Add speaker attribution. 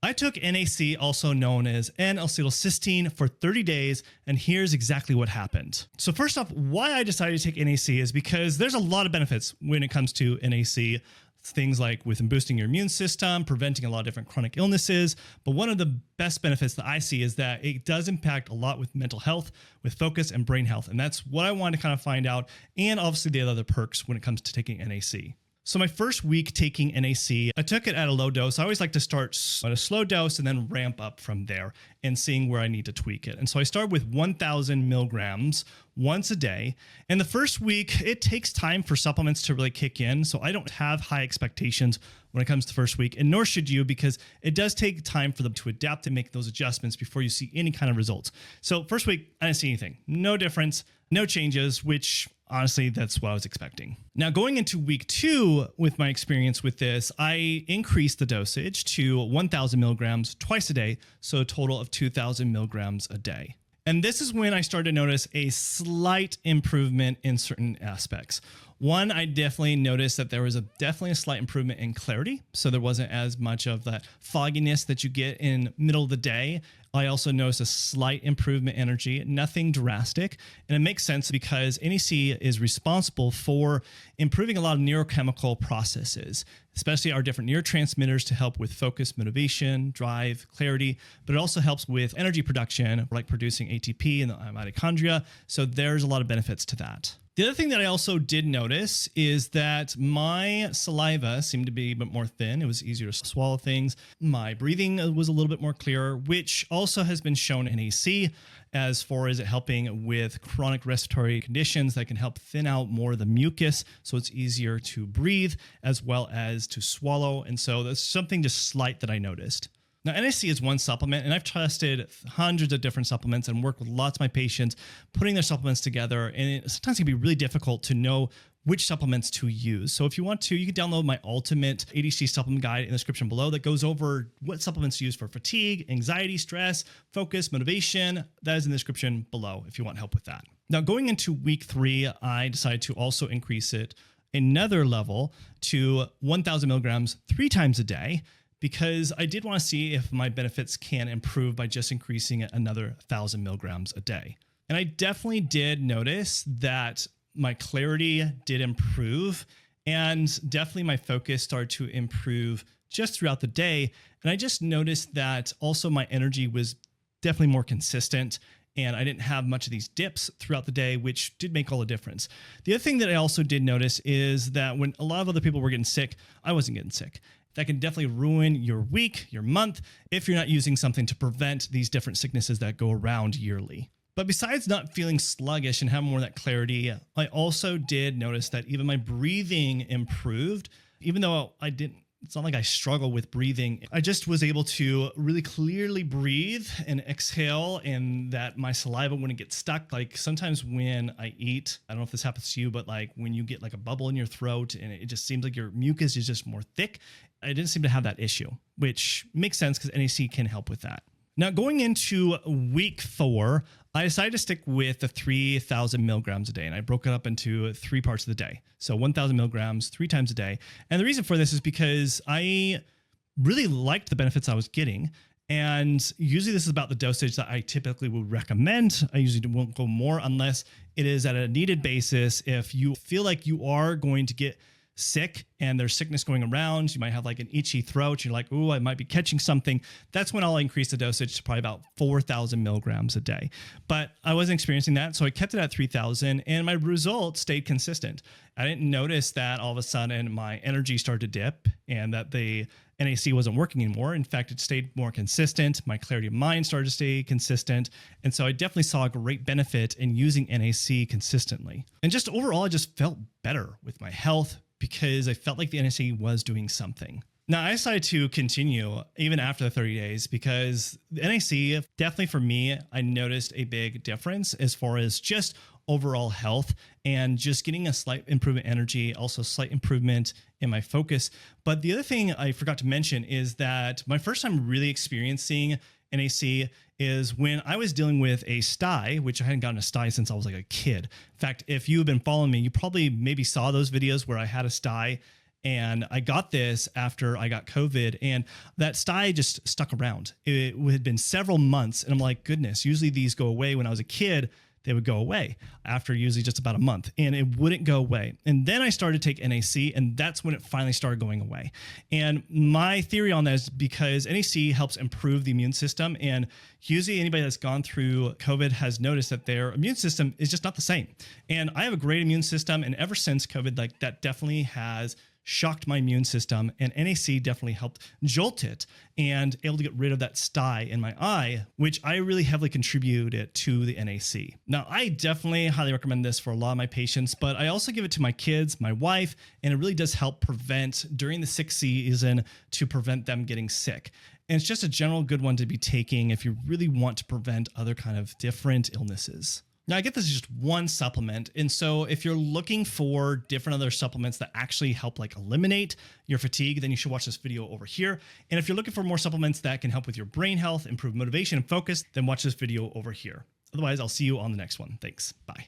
Speaker 1: I took NAC, also known as N-Acetyl Cysteine, for 30 days, and here's exactly what happened. So first off, why I decided to take NAC is because there's a lot of benefits when it comes to NAC. Things like with boosting your immune system, preventing a lot of different chronic illnesses. But one of the best benefits that I see is that it does impact a lot with mental health, with focus and brain health. And that's what I wanted to kind of find out. And obviously the other perks when it comes to taking NAC. So my first week taking NAC, I took it at a low dose. I always like to start at a slow dose and then ramp up from there and seeing where I need to tweak it. And so I started with 1,000 milligrams once a day. And the first week, it takes time for supplements to really kick in. So I don't have high expectations when it comes to the first week, and nor should you, because it does take time for them to adapt and make those adjustments before you see any kind of results. So first week, I didn't see anything. No difference, no changes, which honestly, that's what I was expecting. Now, going into week 2 with my experience with this, I increased the dosage to 1,000 milligrams twice a day, so a total of 2,000 milligrams a day. And this is when I started to notice a slight improvement in certain aspects. One, I definitely noticed that there was definitely a slight improvement in clarity. So there wasn't as much of that fogginess that you get in middle of the day. I also noticed a slight improvement in energy, nothing drastic. And it makes sense because NAC is responsible for improving a lot of neurochemical processes, especially our different neurotransmitters to help with focus, motivation, drive, clarity, but it also helps with energy production, like producing ATP in the mitochondria. So there's a lot of benefits to that. The other thing that I also did notice is that my saliva seemed to be a bit more thin. It was easier to swallow things. My breathing was a little bit more clear, which also has been shown in NAC as far as it helping with chronic respiratory conditions that can help thin out more of the mucus so it's easier to breathe as well as to swallow. And so that's something just slight that I noticed. Now, NAC is one supplement, and I've tested hundreds of different supplements and worked with lots of my patients putting their supplements together, and it sometimes can be really difficult to know which supplements to use. So if you want to, you can download my ultimate ADHD supplement guide in the description below that goes over what supplements to use for fatigue, anxiety, stress, focus, motivation. That is in the description below if you want help with that. Now, going into week 3, I decided to also increase it another level to 1,000 milligrams 3 times a day, because I did want to see if my benefits can improve by just increasing it another 1,000 milligrams a day. And I definitely did notice that my clarity did improve, and definitely my focus started to improve just throughout the day. And I just noticed that also my energy was definitely more consistent, and I didn't have much of these dips throughout the day, which did make all the difference. The other thing that I also did notice is that when a lot of other people were getting sick, I wasn't getting sick. That can definitely ruin your week, your month, if you're not using something to prevent these different sicknesses that go around yearly. But besides not feeling sluggish and having more of that clarity, I also did notice that even my breathing improved, even though it's not like I struggle with breathing. I just was able to really clearly breathe and exhale, and that my saliva wouldn't get stuck. Like sometimes when I eat, I don't know if this happens to you, but like when you get like a bubble in your throat and it just seems like your mucus is just more thick, I didn't seem to have that issue, which makes sense because NAC can help with that. Now, going into week 4, I decided to stick with the 3,000 milligrams a day, and I broke it up into 3 parts of the day. So 1,000 milligrams 3 times a day. And the reason for this is because I really liked the benefits I was getting. And usually this is about the dosage that I typically would recommend. I usually won't go more unless it is at a needed basis. If you feel like you are going to get sick and there's sickness going around, you might have like an itchy throat, you're like, ooh, I might be catching something, that's when I'll increase the dosage to probably about 4,000 milligrams a day. But I wasn't experiencing that, so I kept it at 3,000, and my results stayed consistent. I didn't notice that all of a sudden my energy started to dip and that the NAC wasn't working anymore. In fact, it stayed more consistent. My clarity of mind started to stay consistent. And so I definitely saw a great benefit in using NAC consistently. And just overall, I just felt better with my health, because I felt like the NAC was doing something. Now, I decided to continue even after the 30 days because the NAC, definitely for me, I noticed a big difference as far as just overall health and just getting a slight improvement in energy, also slight improvement in my focus. But the other thing I forgot to mention is that my first time really experiencing NAC is when I was dealing with a sty, which I hadn't gotten a sty since I was like a kid. In fact, if you've been following me, you probably maybe saw those videos where I had a sty And I got this after I got COVID, and that sty just stuck around. It had been several months, and I'm like, goodness, usually these go away. When I was a kid, they would go away after usually just about a month, and it wouldn't go away. And then I started to take NAC, and that's when it finally started going away. And my theory on that is because NAC helps improve the immune system, and usually anybody that's gone through COVID has noticed that their immune system is just not the same. And I have a great immune system, and ever since COVID, like that definitely has shocked my immune system, and NAC definitely helped jolt it and able to get rid of that sty in my eye, which I really heavily contributed to the NAC. Now, I definitely highly recommend this for a lot of my patients, but I also give it to my kids, my wife, and it really does help prevent during the sick season to prevent them getting sick. And it's just a general good one to be taking if you really want to prevent other kind of different illnesses. Now, I get this is just one supplement. And so if you're looking for different other supplements that actually help like eliminate your fatigue, then you should watch this video over here. And if you're looking for more supplements that can help with your brain health, improve motivation and focus, then watch this video over here. Otherwise, I'll see you on the next one. Thanks. Bye.